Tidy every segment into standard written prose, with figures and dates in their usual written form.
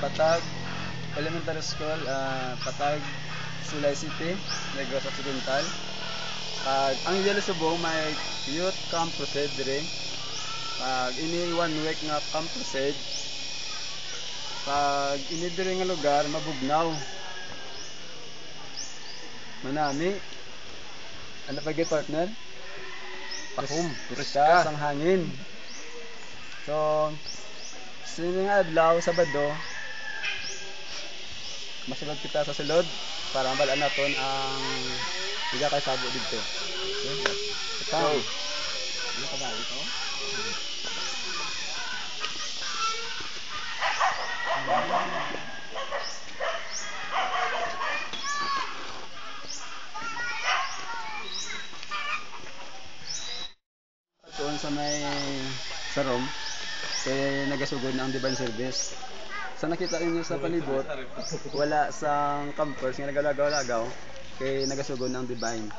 Patag Elementary School, Patag, Sulay City, Negros Occidental. Ang yelo subong may youth camp proceed dire. Ini 1 week nga camp proceed. Ini dire nga lugar mabugnaw. Manami. Ano pa gyud partner? Pakum, turista sang hangin. So, sining adlaw Sabado, masulod kita sa sulod para mabalaan naton ang higa kay sabo dito. Ito. Ano pa ba ito? Doon sa may Sarom, kaya nagasugod na ang Divine Service. Sa nakita niyo sa palibot, wala sang campers nga nagalagaw-lagaw, kaya nagasugod na ang Divine.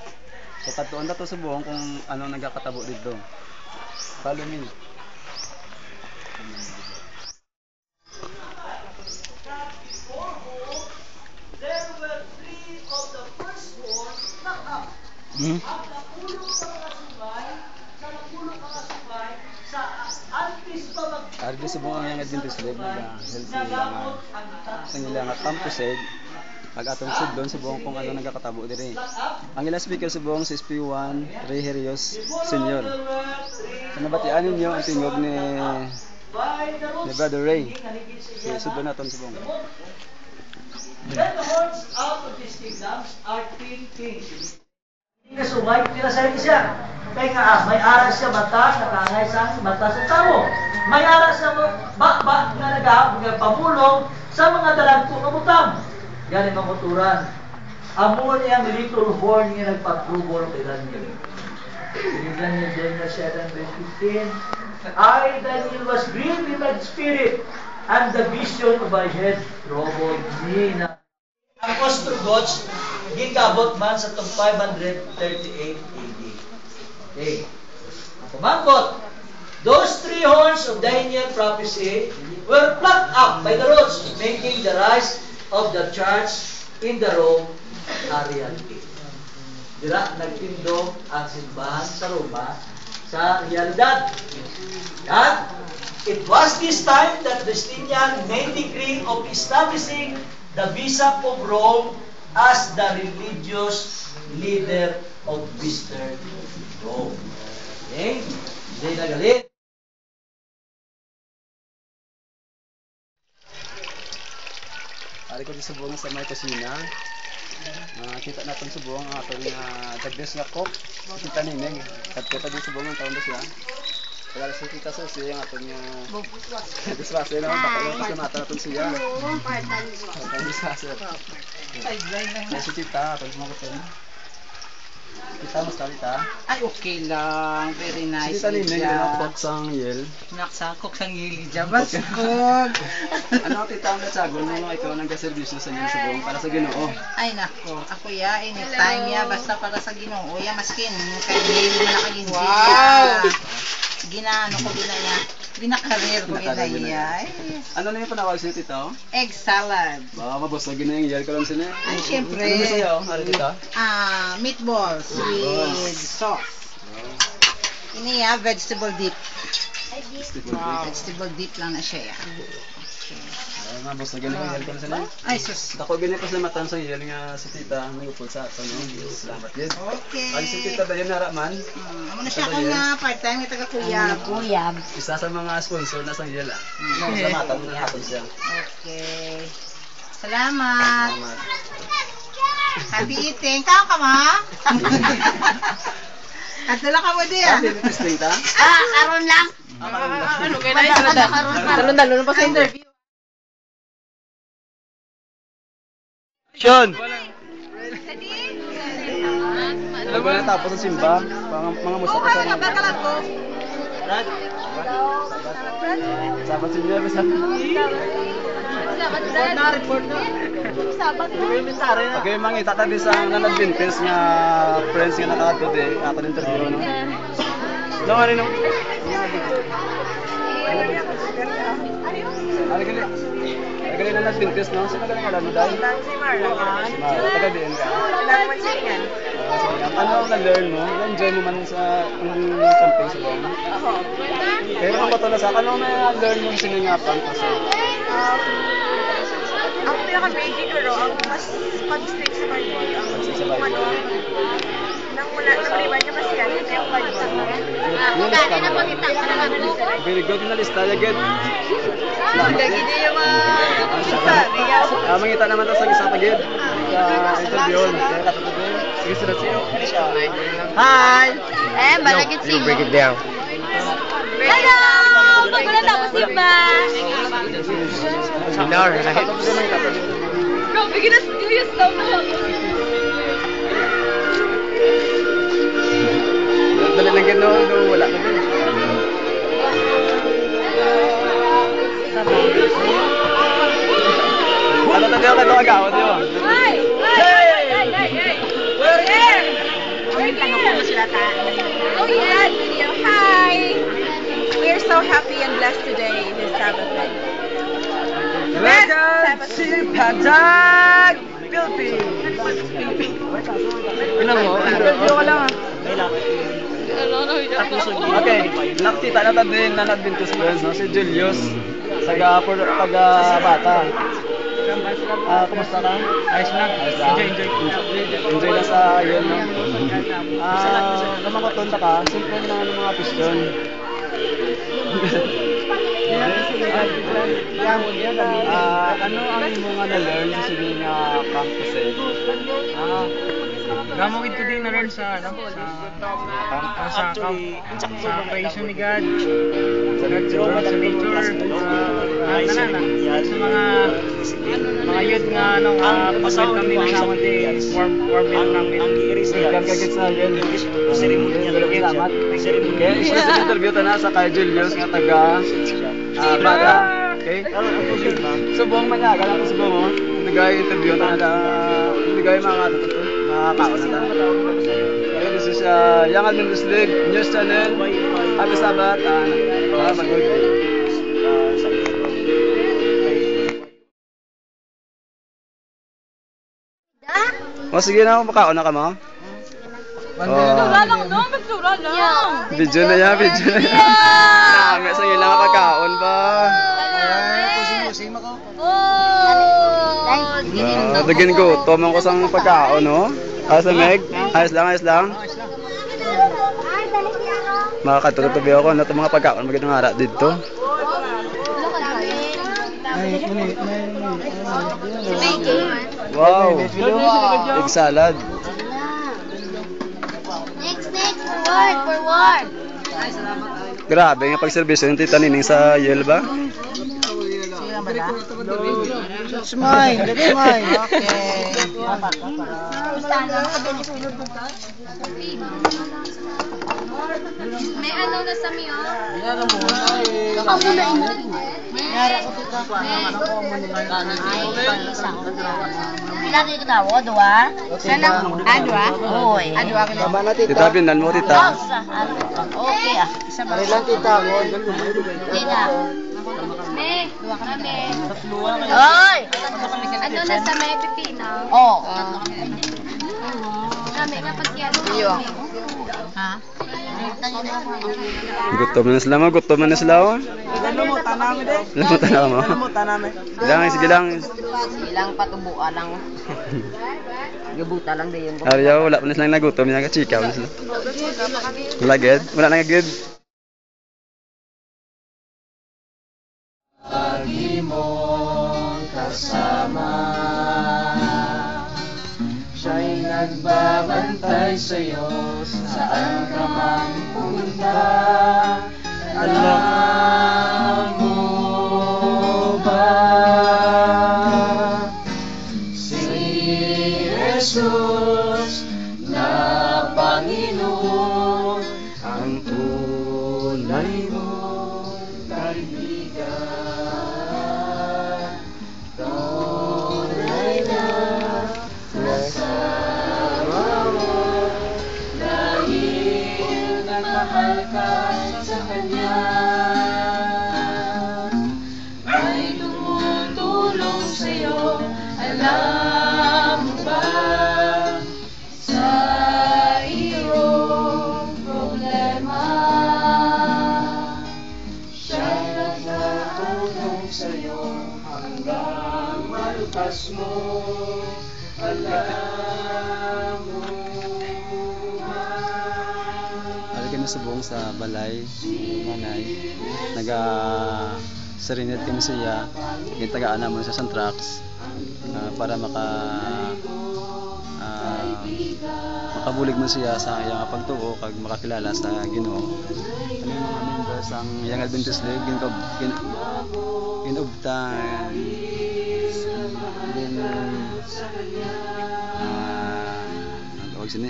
So katuon na to subong kung anong nagkakatabo dito. Follow me. There were 3 of the firstborn na up. Ang nakulong mga subay, sa nakulong mga subay, sa antis pa mag... Ardi subong ang Adventist Live nag-help sa nila nga campused. Pag-atong sidlon subong kung ano nagkakatabo diri. Ang ilang speaker subong si SP1 Ray Herios Senior. So nabatian ninyo ang tingog ni Brother Ray. So sidlon naton subong. Then the horns out of these kingdoms are 10 kings. Hindi ka sumay, pinasay siya. Kaya nga, may aras siya mata, nakangay sa mata sa tao. May aras siya bakba na nagpamulong sa mga dalagpo ng butang. Yan ang mamuturan. Amo niyang little horn niya nagpatrubol kay Daniel. Daniel 7:15. I, Daniel, was grieved in my spirit, and the vision of my head troubled me. Ang Ostrogoths, gigabot man sa 538 AD. Okay. Ang pumangkot, those 3 horns of Daniel prophecy were plucked up by the roots, making the rise of the church in the Rome a reality. Dira nagtindog ang simbahan sa Roma sa realidad. At it was this time that Justinian made decree of establishing the Bishop of Rome as the religious leader of Western Rome. Okay? Hindi nagalit. Ari ko di subong sa may kusina. Kita natin subong ang atong dagdes nga cook. Kita nining. Kita di subong ang taon siya. Kaya sa kita sa siya ang atong diswase na bakal sa mata natin siya. Ang diswase. Ay, si tita, atong mga kutin. Kita mas talita. Ay, okay lang. Very nice. Si tita nining nakok sang yel. Naksakok sang yeli jabas kog. Ano tita ang natsagol mo ikaw nagka-serbisyo sa inyo subong para sa Ginoo? Ay nako, ako ya anytime ya basta para sa Ginoo ya maskin kay yeli man ako yung wow. Ginaano ko ginaya. Binakarir ko ginaya. Ano na yung panawag sa tita? Egg salad. Baka mabusog na yung yel ko lang sila. Ay, syempre. Ano ba sa'yo? Ano tita? Meatballs with sauce. Ini ya, vegetable dip. Vegetable dip lang na siya ya. Mabusog na yung yel ko lang sila. Ay, sus. Ako ganyan pa sila matan sa yel nga si tita nagupol sa ato. Salamat yun. Okay. Ay si tita ba yun naraman? Amo na siya akong part-time nga taga-kuyab. Kuyab. Isa sa mga sponsor na sang yel Salamatan mo na hapon siya. Okay. Salamat. Salamat. Happy eating. Kao ka ma? Atula ka mo diya. Testing ta? Karon lang. Ano kaya na? Karon pa sa interview. Sean! Ano ba natapos sa simba? Mga musta ka sa mga... Brad? Sabat sinyo, bisa? Report na. Sabat na. Okay, mangita tabi sa nanag-Adventist nga friends nga nakadto di ato interview no. No ano no? Ano gali? Taga din na nag-Adventist, no? Sino ka lang mo dahil? Si Marlon. Si Mara, taga din ka. Naman siya yan. Ano ang na-learn mo? Na-enjoy mo man sa camping sa buwan? Ako. Kaya naman ba ito na sa ano may na-learn mo siningapan pa sa? Ang pinaka-major ko ang mas pag-stick sa cardboard. Nang riban niya mas yan, yung cardboard. Dali na pagkita ka naman mo. Very good na lista again. Lagi din yung Mangita naman ito sa isa pagid. Sa interview. Kaya katapos sige sunod siyo. Hi! Balagit You break it down. Hello! Pagula tapos si ba? Seminar, right? Bro, bigyan na serious daw na. Dali lang gano'n, wala ka din. Ano tayo ka ito agawad yun? Hi! We're here! We're here! Oh yeah, video. Hi! We are so happy and blessed today, this Sabbath day. Welcome to Padang Philippines! Ilan mo? Interview ka lang Okay, nakita na tayo din na nag-Adventist friends, no? Si Julius, taga bata. Kumusta ka? Ayos lang. Enjoy lang sa yun, no? Naman ko tonta ka, simple lang ng mga piston. Ano ang imong na-learn sa sige nga campus eh? Gamawid ko din na-learn sa creation ni God, sa nature, sa mga youth nga pag-welcome kami sa amin warm namin. Welcome ka sa yun. Salamat. Okay, isa sa interview na sa kay Julius nga taga bata. Okay? Subong man nga, galang subong mo. Nagay interview na nagay mga kaon na tayo. Okay, this is Young Adventist League News Channel. Happy Sabbath and have a good day. O sige na, makaon na ka mo? Magsura lang, no? Magsura lang. Video na yan, video na yan. Marami sa iyo lang pagkaon ba? Dagin ko, tomang ko sang pagkaon, no? Ayos na, Meg? Ayos lang, ayos lang. Makakatutubi ako na itong mga pagkaon magandang harap dito. Wow! Egg salad. Forward. Grabe nga pagservisyo ng Tita Nining sa Yale ba? Smile, smile. Okay. May ano na sa miyo? Ilan yung kitawo? Dua? Sana? Dua? Oy. Dua ka na. Tita, pindan mo, tita. Okay ah. Marilang tita mo. Tita. Me. Dua ka na. Oy! Ano na sa may pipina? Oo. Kami nga pagkiyalo. Iyo. Ha? Gutom na sila mo, gutom na sila mo. Lumutan namin eh. Lamutan na mo. Lumutan namin. Sige lang. Ilang patubuan lang. Gabuta lang din yun. Ariya, wala pa na silang nagutom, yung chika na sila. Wala gid? Wala na gid? Lagi mong kasama, siya'y nagbabantay sa'yo saan ka man pumunta. Alam mo ba si Jesus na Panginoon ang tunay mong kaibigan? Tunay na kasama mo dahil nagmahal ka sa Kanya, ay tumutulong Ari kami subong sa balay, manay. Serenade kami siya. Gitagaan naman sa Santrax para makabulig man siya sa iyang pagtuo kag makakilala sa Ginoo. Kami mga members ang Young Adventist League ginubtan din ang tawag sini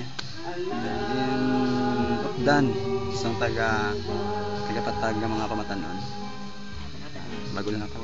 ginubdan isang tagapatag ng mga pamatanon bago lang ako.